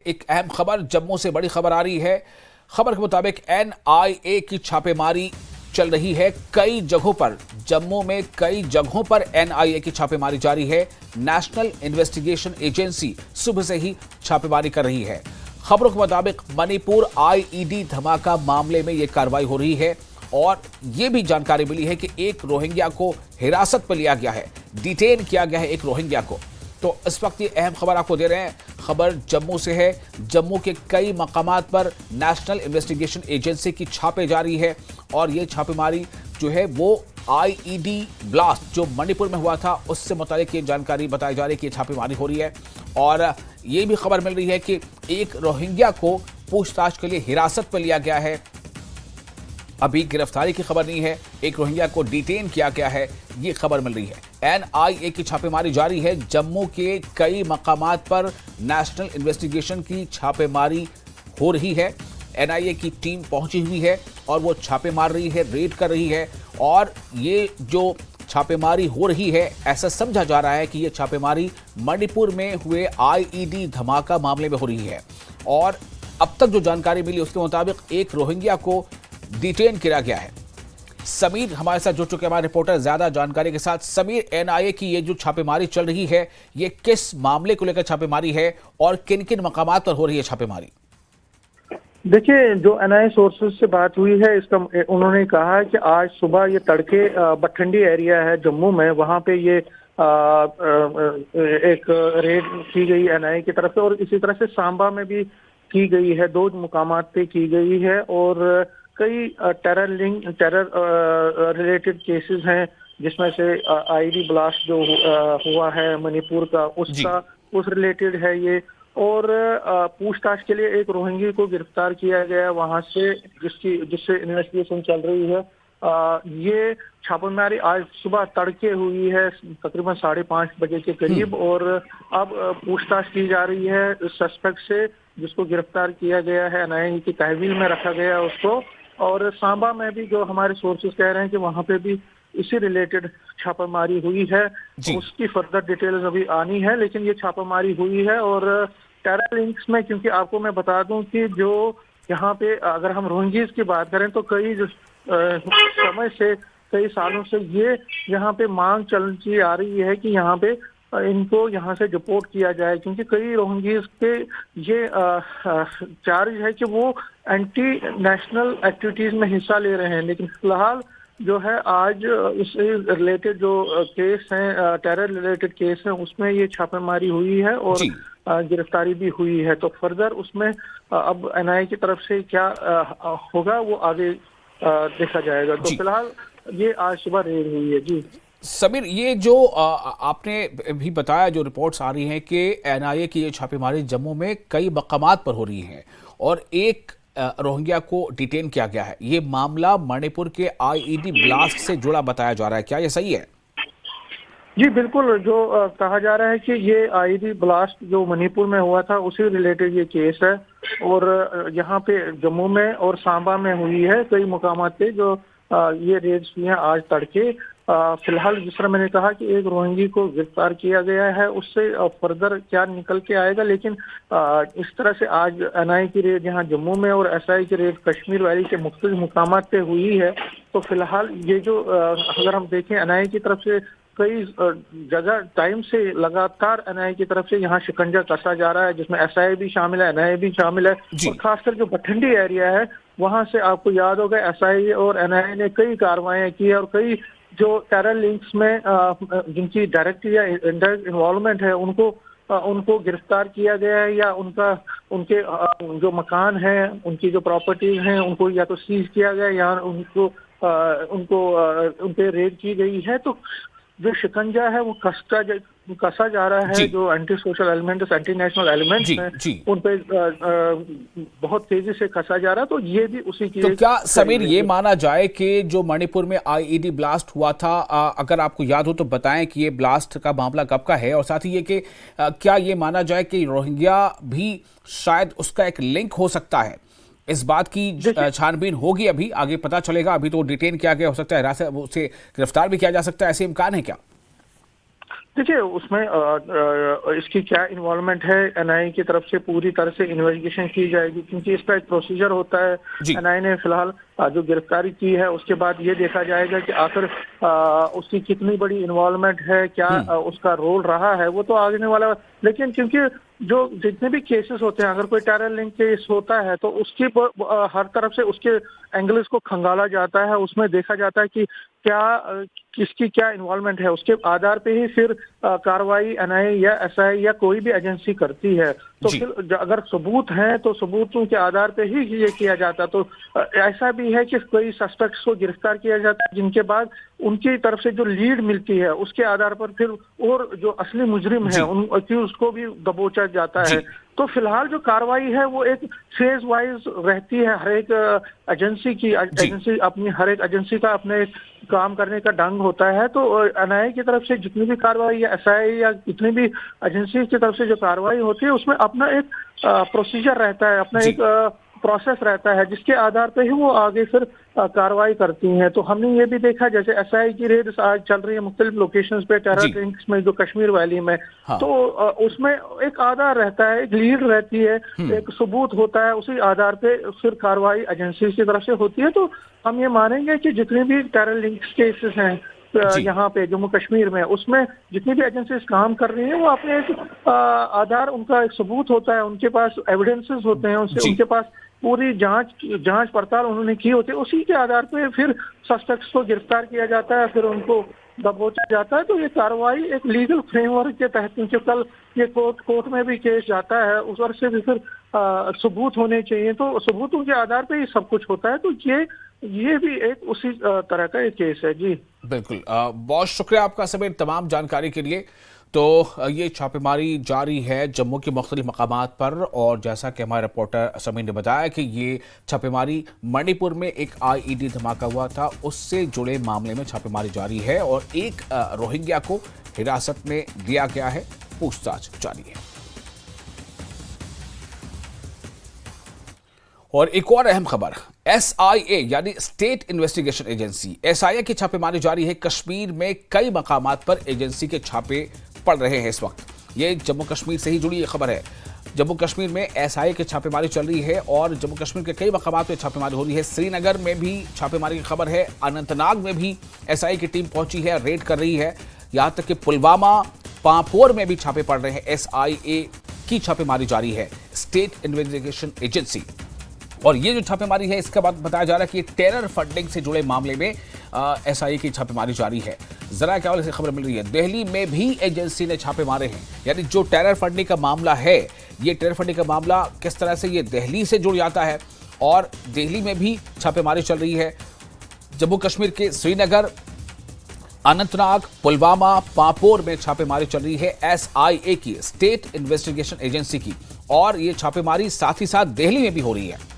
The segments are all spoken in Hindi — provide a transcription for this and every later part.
एक अहम खबर जम्मू से बड़ी खबर आ रही है। खबर के मुताबिक एनआईए की छापेमारी चल रही है कई जगहों पर। जम्मू में कई जगहों पर एनआईए की छापेमारी जारी है। नेशनल इन्वेस्टिगेशन एजेंसी सुबह से ही छापेमारी कर रही है। खबरों के मुताबिक मणिपुर आईईडी धमाका मामले में यह कार्रवाई हो रही है और यह भी जानकारी मिली है कि एक रोहिंग्या को हिरासत पर लिया गया है, डिटेन किया गया है एक रोहिंग्या को। तो इस वक्त ये अहम खबर आपको दे रहे हैं। खबर जम्मू से है। जम्मू के कई मकामात पर नेशनल इन्वेस्टिगेशन एजेंसी की छापे जारी है और ये छापेमारी जो है वो आईईडी ब्लास्ट जो मणिपुर में हुआ था उससे मुतालिक ये जानकारी बताई जा रही है कि छापेमारी हो रही है। और ये भी खबर मिल रही है कि एक रोहिंग्या को पूछताछ के लिए हिरासत पर लिया गया है। अभी गिरफ्तारी की खबर नहीं है, एक रोहिंग्या को डिटेन किया गया है, ये खबर मिल रही है। एनआईए की छापेमारी जारी है। जम्मू के कई मकामात पर नेशनल इन्वेस्टिगेशन की छापेमारी हो रही है। एनआईए की टीम पहुंची हुई है और वो छापे मार रही है, रेड कर रही है। और ये जो छापेमारी हो रही है, ऐसा समझा जा रहा है कि ये छापेमारी मणिपुर में हुए आईईडी धमाका मामले में हो रही है। और अब तक जो जानकारी मिली उसके मुताबिक एक रोहिंग्या को डिटेन किया गया है। समीर हमारे साथ जुड़ चुके हैं, हमारे रिपोर्टर ज्यादा जानकारी के साथ। समीर, एनआईए की ये जो छापेमारी चल रही है, ये किस मामले को लेकर छापेमारी है और किन किन मकामात पर हो रही है छापेमारी? देखिए, जो एनआईए सोर्सेज से बात हुई है इसका उन्होंने कहा है कि आज सुबह ये तड़के बठंडी एरिया है जम्मू में, वहां पे ये एक रेड की गई एनआईए की तरफ से और इसी तरह से सांबा में भी की गई है। दो मुकामात पे की गई है और कई टेरर रिलेटेड केसेस हैं जिसमें से आईडी ब्लास्ट जो हुआ है मणिपुर का उस रिलेटेड है ये। और पूछताछ के लिए एक रोहिंग्या को गिरफ्तार किया गया वहां से जिससे इन्वेस्टिगेशन चल रही है। ये छापेमारी आज सुबह तड़के हुई है तकरीबन 5:30 बजे के करीब और अब पूछताछ की जा रही है सस्पेक्ट से जिसको गिरफ्तार किया गया है। एनआईए की तहवील में रखा गया है उसको। और सांबा में भी जो हमारे सोर्सेज कह रहे हैं कि वहां पे भी इसी रिलेटेड छापामारी हुई है। उसकी फर्दर डिटेल्स अभी आनी है, लेकिन ये छापामारी हुई है। और टेरर लिंक्स में, क्योंकि आपको मैं बता दूं कि जो यहाँ पे अगर हम रोहिंग्यास की बात करें तो कई समय से, कई सालों से ये यहाँ पे मांग चलती आ रही है कि यहाँ पे इनको यहाँ से डिपोर्ट किया जाए, क्योंकि कई रोहिंग्यास के ये चार्ज है कि वो एंटी नेशनल एक्टिविटीज में हिस्सा ले रहे हैं। लेकिन फिलहाल जो है आज इससे रिलेटेड जो केस हैं, टेरर रिलेटेड केस हैं, उसमें ये छापेमारी हुई है और गिरफ्तारी भी हुई है। तो फर्दर उसमें अब एनआईए की तरफ से क्या होगा वो आगे देखा जाएगा। तो फिलहाल ये आज सुबह रेड हुई है। जी समीर, ये जो आपने भी बताया, जो रिपोर्ट्स आ रही हैं कि एनआईए की ये छापेमारी जम्मू में कई मकामात पर हो रही है और एक रोहिंग्या को डिटेन किया गया है। ये मामला मणिपुर के आईईडी ब्लास्ट से जुड़ा बताया जा रहा है, क्या ये सही है? जी बिल्कुल, जो कहा जा रहा है कि ये आईईडी ब्लास्ट जो मणिपुर में हुआ था उसी रिलेटेड ये केस है और यहाँ पे जम्मू में और सांबा में हुई है कई मुकामात पे जो ये रेड्स हुई हैं आज तड़के। फिलहाल जिस तरह मैंने कहा कि एक रोहिंग्या को गिरफ्तार किया गया है, उससे फर्दर क्या निकल के आएगा। लेकिन इस तरह से आज एनआईए की रेड यहाँ जम्मू में और एसआई की रेड कश्मीर वैली के मुख्तलिफ मुकामात पे हुई है। तो फिलहाल ये जो अगर हम देखें एनआईए की तरफ से कई जगह टाइम से लगातार एनआईए की तरफ से यहाँ शिकंजा कसा जा रहा है, जिसमें एसआई भी शामिल है, एनआईए भी शामिल है। और खासकर जो बठंडी एरिया है वहां से आपको याद होगा एसआई और एनआईए ने कई कार्रवाइयां की और कई जो टेरर लिंक्स में जिनकी डायरेक्ट या इनडायरेक्ट इन्वॉल्वमेंट है उनको गिरफ्तार किया गया है या उनके जो मकान हैं, उनकी जो प्रॉपर्टीज हैं, उनको या तो सीज किया गया या उन पे रेड की गई है। तो जो शिकंजा है वो कसा जा रहा है। जो anti social elements, anti national elements हैं, उन पे बहुत तेजी से कसा जा रहा है। तो ये भी उसी की। तो क्या समीर ये माना जाए कि जो मणिपुर में आईईडी ब्लास्ट हुआ था, अगर आपको याद हो तो बताएं कि ये ब्लास्ट का मामला कब का है, और साथ ही ये कि क्या ये माना जाए कि रोहिंग्या भी शायद उसका एक लिंक हो सकता है? इस बात की छानबीन होगी, अभी आगे पता चलेगा। अभी तो डिटेन किया गया, हो सकता है उसे गिरफ्तार भी किया जा सकता है, ऐसे इम्कान है क्या? देखिए उसमें इसकी क्या इन्वॉल्वमेंट है एनआईए की तरफ से पूरी तरह से इन्वेस्टिगेशन की जाएगी, क्योंकि इसका एक प्रोसीजर होता है। जी। एनआईए ने फिलहाल जो गिरफ्तारी की है उसके बाद ये देखा जाएगा कि आखिर उसकी कितनी बड़ी इन्वॉल्वमेंट है, क्या हम्म। उसका रोल रहा है, वो तो आगे वाला। लेकिन क्योंकि जो जितने भी केसेस होते हैं, अगर कोई टेरर लिंक केस होता है तो उसकी हर तरफ से उसके एंगल्स को खंगाला जाता है, उसमें देखा जाता है कि क्या किसकी क्या इन्वॉल्वमेंट है, उसके आधार पे ही फिर कार्रवाई एनआईए या एसआई या कोई भी एजेंसी करती है। तो जी। फिर अगर सबूत हैं तो सबूतों के आधार पे ही ये किया जाता। तो ऐसा भी है कि कोई सस्पेक्ट्स को गिरफ्तार किया जाता है, जिनके बाद उनकी तरफ से जो लीड मिलती है उसके आधार पर फिर और जो असली मुजरिम है जी। उन अक्यूज को भी दबोचा जाता जी। है। तो फिलहाल जो कार्रवाई है वो एक फेज वाइज रहती है। हर एक जी। एजेंसी अपनी हर एक एजेंसी का अपने काम करने का ढंग होता है। तो एनआईए की तरफ से जितनी भी कार्रवाई या एसआई या जितनी भी एजेंसी की तरफ से जो कार्रवाई होती है उसमें अपना एक प्रोसीजर रहता है, अपना जी। एक प्रोसेस रहता है, जिसके आधार पे ही वो आगे फिर कार्रवाई करती हैं। तो हमने ये भी देखा, जैसे एसआई की रेड आज चल रही है मुख्तलिफ लोकेशंस पे टेरर जी। लिंक्स में, जो कश्मीर वैली में। हाँ। तो उसमें एक आधार रहता है, एक लीड रहती है, हम्म। एक सबूत होता है, उसी आधार पे फिर कार्रवाई एजेंसी की तरफ से होती है। तो हम ये मानेंगे कि जितने भी टेरर लिंक्स केसेस हैं जी। यहाँ पे जम्मू कश्मीर में, उसमें जितनी भी एजेंसीज काम कर रही हैं वो अपने एक आधार, उनका एक सबूत होता है, उनके पास एविडेंसेस होते हैं, उनसे जी। उनके पास पूरी जांच पड़ताल उन्होंने की होती है। उसी के आधार पे फिर सस्पेक्ट्स को गिरफ्तार किया जाता है, फिर उनको दबोचा जाता है। तो ये कार्रवाई एक लीगल फ्रेमवर्क के तहत, क्योंकि कल ये कोर्ट में भी केस जाता है, उस वर्ष से भी फिर सबूत होने चाहिए। तो सबूतों के आधार पे ही सब कुछ होता है। तो ये भी एक उसी तरह का एक केस है। जी बिल्कुल। बहुत शुक्रिया आपका सभी तमाम जानकारी के लिए। तो ये छापेमारी जारी है जम्मू के मुख्तलिफ मकामात पर, और जैसा कि हमारे रिपोर्टर समीर ने बताया कि ये छापेमारी मणिपुर में एक आईईडी धमाका हुआ था, उससे जुड़े मामले में छापेमारी जारी है और एक रोहिंग्या को हिरासत में लिया गया है, पूछताछ जारी है। और एक और अहम खबर, एसआईए यानी स्टेट इन्वेस्टिगेशन एजेंसी एसआईए की छापेमारी जारी है। कश्मीर में कई मकामात पर एजेंसी के छापे पड़ रहे हैं इस वक्त। ये जम्मू कश्मीर से ही जुड़ी ये खबर है। जम्मू कश्मीर में एसआईए की छापेमारी चल रही है और जम्मू कश्मीर के कई मकामात पर छापेमारी हो रही है। श्रीनगर में भी छापेमारी की खबर है, अनंतनाग में भी एसआईए की टीम पहुंची है, रेड कर रही है। यहां तक कि पुलवामा, पापोर में भी छापे पड़ रहे हैं। एसआईए की छापेमारी जारी है, स्टेट इन्वेस्टिगेशन एजेंसी। और ये जो छापेमारी है, इसके बाद बताया जा रहा है कि टेरर फंडिंग से जुड़े मामले में एसआईए की छापेमारी जारी है। जरा क्या वाले से खबर मिल रही है, दिल्ली में भी एजेंसी ने छापे मारे हैं। यानी जो टेरर फंडिंग का मामला है, ये टेरर फंडिंग का मामला किस तरह से ये दिल्ली से जुड़ जाता है, और दिल्ली में भी छापेमारी चल रही है। जम्मू कश्मीर के श्रीनगर, अनंतनाग, पुलवामा, पापोर में छापेमारी चल रही है एसआईए की, स्टेट इन्वेस्टिगेशन एजेंसी की। और ये छापेमारी साथ ही साथ दिल्ली में भी हो रही है।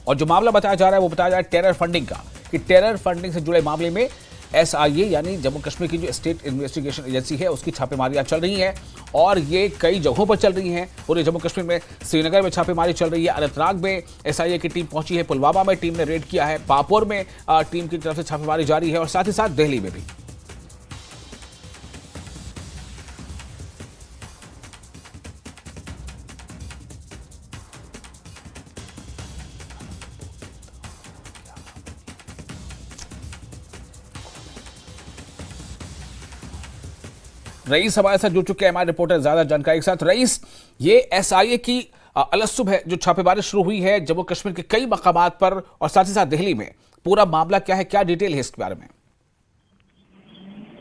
और जो मामला बताया जा रहा है वो बताया जा रहा है टेरर फंडिंग का, कि टेरर फंडिंग से जुड़े मामले में एसआईए यानी जम्मू कश्मीर की जो स्टेट इन्वेस्टिगेशन एजेंसी है उसकी छापेमारियां चल रही हैं। और ये कई जगहों पर चल रही हैं पूरे जम्मू कश्मीर में। श्रीनगर में छापेमारी चल रही है, अनंतनाग में एसआईए की टीम पहुंची है, पुलवामा में टीम ने रेड किया है, पापोर में टीम की तरफ से छापेमारी जारी है, और साथ ही साथ दिल्ली में भी। रईस हमारे साथ जुड़ चुके हैं, हमारे रिपोर्टर ज्यादा जानकारी के साथ। रईस, ये एसआईए की अलसुब है जो छापेमारी शुरू हुई है जम्मू कश्मीर के कई मकामात पर और साथ ही साथ दिल्ली में, पूरा मामला क्या है, क्या डिटेल है इसके बारे में?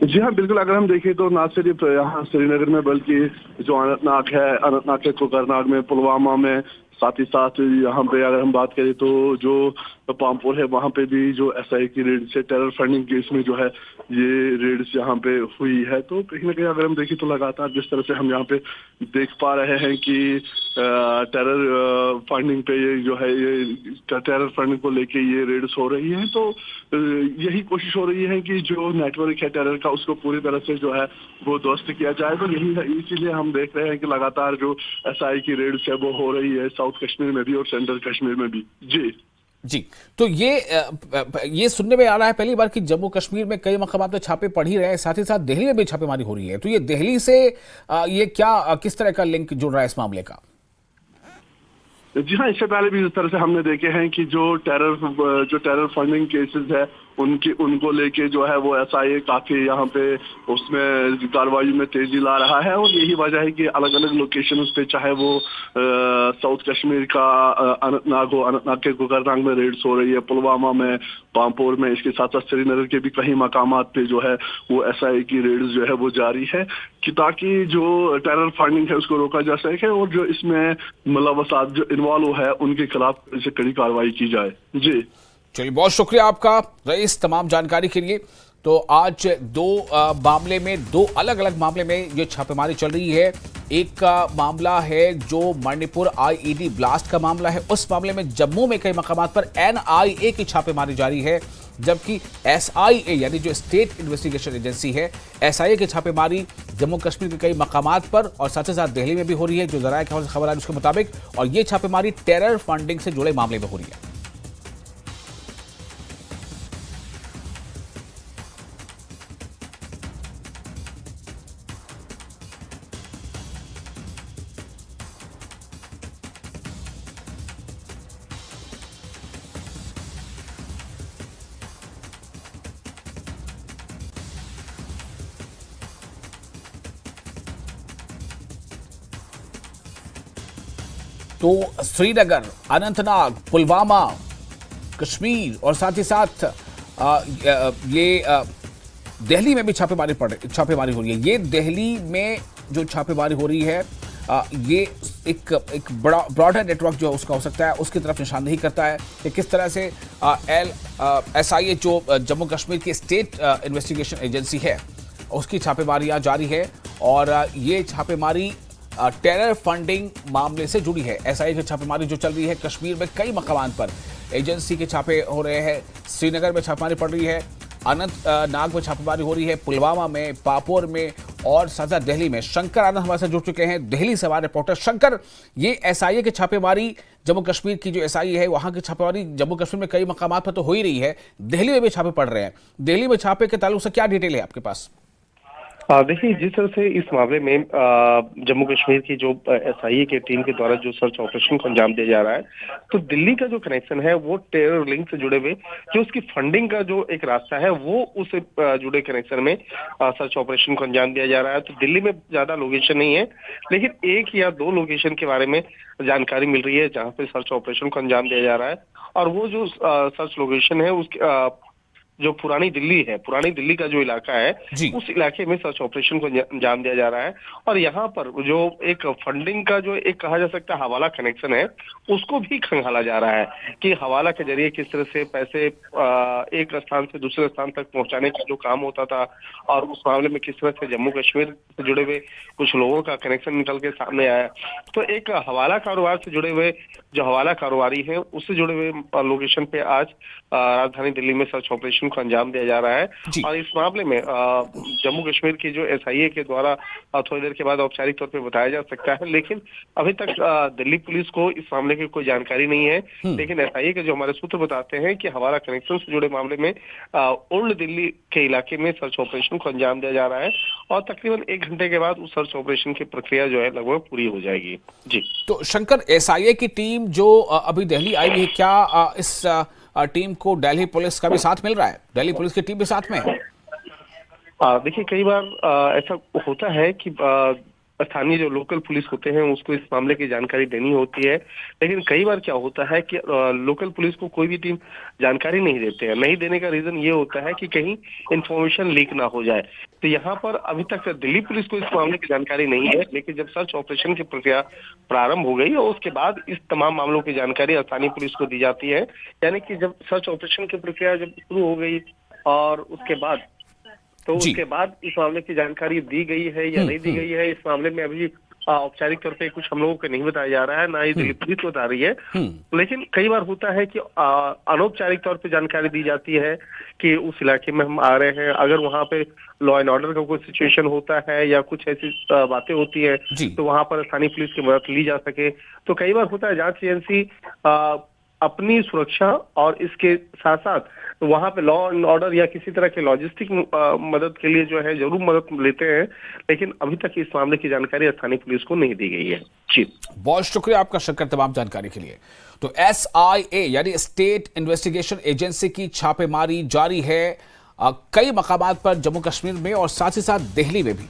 जी हाँ, बिल्कुल। अगर हम देखें तो ना सिर्फ यहाँ श्रीनगर में, बल्कि जो अनंतनाग है, अनंतनाग के कोकरनाग में, पुलवामा में, साथ ही साथ यहाँ पे अगर हम बात करें तो जो पामपुर है वहाँ पे भी जो एसआई की रेड से टेरर फंडिंग केस में जो है ये रेड्स यहाँ पे हुई है। तो कहीं ना कहीं अगर हम देखें तो लगातार जिस तरह से हम यहाँ पे देख पा रहे हैं कि टेरर फंडिंग पे ये जो है, ये टेरर फंडिंग को लेके ये रेड्स हो रही है। तो यही कोशिश हो रही है कि जो नेटवर्क है टेरर का उसको पूरी तरह से जो है वो ध्वस्त किया जाए। तो यही है, इसीलिए हम देख रहे हैं कि लगातार जो एसआई की रेड्स है वो हो रही है साउथ कश्मीर में भी और सेंट्रल कश्मीर में भी। जी जी। तो ये सुनने में आ रहा है पहली बार कि जम्मू कश्मीर में कई मकामात पे छापे पड़ ही रहे हैं, साथ ही साथ दिल्ली में भी छापेमारी हो रही है। तो ये दिल्ली से ये क्या किस तरह का लिंक जुड़ रहा है इस मामले का? जी हाँ, इससे पहले भी इस तरह से हमने देखे हैं कि जो टेरर फंडिंग केसेस है उनको लेके जो है वो एसआईए काफी यहाँ पे उसमें कार्रवाई में तेजी ला रहा है। और यही वजह है कि अलग अलग लोकेशन पे, चाहे वो साउथ कश्मीर का अनंतनाग हो, अनंतनाग के कोकरनाग में रेड्स हो रही है, पुलवामा में, पामपोर में, इसके साथ साथ श्रीनगर के भी कई मकामात पे जो है वो एसआईए की रेड्स जो है वो जारी है, कि ताकि जो टेरर फंडिंग है उसको रोका जा सके और जो इसमें मुलव्वसात जो इन्वॉल्व है उनके खिलाफ इसे कड़ी कार्रवाई की जाए। जी चलिए, बहुत शुक्रिया आपका रईस तमाम जानकारी के लिए। तो आज दो मामले में, दो अलग अलग मामले में ये छापेमारी चल रही है। एक का मामला है जो मणिपुर आईईडी ब्लास्ट का मामला है, उस मामले में जम्मू में कई मकामात पर एनआईए की छापेमारी जारी है, जबकि एसआईए यानी जो स्टेट इन्वेस्टिगेशन एजेंसी है, एसआईए की छापेमारी जम्मू कश्मीर के कई मकामात पर और साथ ही साथ दिल्ली में भी हो रही है, जो जराये की खबर आई उसके मुताबिक। और ये छापेमारी टेरर फंडिंग से जुड़े मामले में हो रही है। तो श्रीनगर, अनंतनाग, पुलवामा, कश्मीर और साथ ही साथ दिल्ली में भी छापेमारी हो रही है। ये दिल्ली में जो छापेमारी हो रही है ये एक बड़ा ब्रॉडर नेटवर्क जो उसका हो सकता है उसकी तरफ निशानदेही करता है कि किस तरह से एसआईए जो जम्मू कश्मीर की स्टेट इन्वेस्टिगेशन एजेंसी है उसकी छापेमारियां जारी है। और ये छापेमारी टेरर फंडिंग मामले से जुड़ी है। एसआईए की छापेमारी जो चल रही है कश्मीर में कई मकामात पर एजेंसी के छापे हो रहे हैं। श्रीनगर में छापेमारी पड़ रही है, अनंतनाग में छापेमारी हो रही है, पुलवामा में, पापोर में और साथ दिल्ली में। शंकर आनंद हमारे साथ जुड़ चुके हैं, दिल्ली से हमारे रिपोर्टर। शंकर, ये एसआईए की छापेमारी जम्मू कश्मीर की जो एसआईए है वहां की छापेमारी जम्मू कश्मीर में कई मकामात पर तो हो ही रही है, दिल्ली में भी छापे पड़ रहे हैं। दिल्ली में छापे के ताल्लुक से क्या डिटेल है आपके पास? देखिए, जिस तरह से इस मामले में जम्मू कश्मीर की जो एसआईए की टीम के द्वारा जो सर्च ऑपरेशन को अंजाम दिया जा रहा है, तो दिल्ली का जो कनेक्शन है वो टेरर लिंक से जुड़े हुए जो उसकी फंडिंग का जो एक रास्ता है वो उससे जुड़े कनेक्शन में सर्च ऑपरेशन को अंजाम दिया जा रहा है। तो दिल्ली में ज्यादा लोकेशन नहीं है, लेकिन एक या दो लोकेशन के बारे में जानकारी मिल रही है जहां पे सर्च ऑपरेशन को अंजाम दिया जा रहा है। और वो जो सर्च लोकेशन है उसके जो पुरानी दिल्ली है, पुरानी दिल्ली का जो इलाका है उस इलाके में सर्च ऑपरेशन को अंजाम दिया जा रहा है। और यहाँ पर जो एक फंडिंग का जो एक कहा जा सकता है हवाला कनेक्शन है उसको भी खंगाला जा रहा है कि हवाला के जरिए किस तरह से पैसे एक स्थान से दूसरे स्थान तक पहुंचाने का जो काम होता था, और उस मामले में किस तरह से जम्मू कश्मीर से जुड़े हुए कुछ लोगों का कनेक्शन निकल के सामने आया। तो एक हवाला कारोबार से जुड़े हुए जो हवाला कारोबारी है उससे जुड़े हुए लोकेशन पे आज राजधानी दिल्ली में सर्च ऑपरेशन को अंजाम दिया जा रहा है। और इस मामले में जम्मू कश्मीर की जो एसआईए के द्वारा थोड़ी देर के बाद औपचारिक तौर पे बताया जा सकता है, लेकिन अभी तक दिल्ली पुलिस को इस मामले की कोई जानकारी नहीं है। लेकिन एसआईए के जो हमारे सूत्र बताते हैं कि हवाला कनेक्शन से जुड़े मामले में ओल्ड दिल्ली के इलाके में सर्च ऑपरेशन को अंजाम दिया जा रहा है और तकरीबन 1 घंटे के बाद उस सर्च ऑपरेशन की प्रक्रिया जो है लगभग पूरी हो जाएगी। जी तो शंकर, एसआईए की टीम जो अभी दिल्ली आई है, क्या इस टीम को दिल्ली पुलिस का भी साथ मिल रहा है? दिल्ली पुलिस की टीम भी साथ में है? देखिए, कई बार ऐसा होता है कि स्थानीय जो लोकल पुलिस होते हैं उसको इस मामले की जानकारी देनी होती है, लेकिन कई बार क्या होता है कि लोकल पुलिस को कोई भी टीम जानकारी नहीं देते हैं। नहीं देने का रीजन ये होता है कि कहीं इंफॉर्मेशन लीक ना हो जाए। तो यहाँ पर अभी तक दिल्ली पुलिस को इस मामले की जानकारी नहीं है, लेकिन जब सर्च ऑपरेशन की प्रक्रिया प्रारंभ हो गई और उसके बाद इस तमाम मामलों की जानकारी स्थानीय पुलिस को दी जाती है। यानी कि जब सर्च ऑपरेशन की प्रक्रिया जब शुरू हो गई और उसके बाद उसके बाद इस मामले की जानकारी दी गई है या नहीं दी गई है, इस मामले में अभी औपचारिक तौर पे कुछ हम लोगों को नहीं बताया जा रहा है, ना ही दिल्ली पुलिस बता रही है। लेकिन कई बार होता है कि अनौपचारिक तौर पे जानकारी दी जाती है कि उस इलाके में हम आ रहे हैं, अगर वहां पे लॉ एंड ऑर्डर का कोई सिचुएशन होता है या कुछ ऐसी बातें होती है तो वहां पर स्थानीय पुलिस की मदद ली जा सके। तो कई बार होता है जांच एजेंसी अपनी सुरक्षा और इसके साथ साथ वहां पे लॉ एंड ऑर्डर या किसी तरह के लॉजिस्टिक मदद के लिए जो है जरूर मदद लेते हैं, लेकिन अभी तक इस मामले की जानकारी स्थानीय पुलिस को नहीं दी गई है। जी, बहुत शुक्रिया आपका शक्कर तमाम जानकारी के लिए। तो SIA यानी स्टेट इन्वेस्टिगेशन एजेंसी की छापेमारी जारी है कई मकामात पर जम्मू कश्मीर में और साथ ही साथ दिल्ली में भी।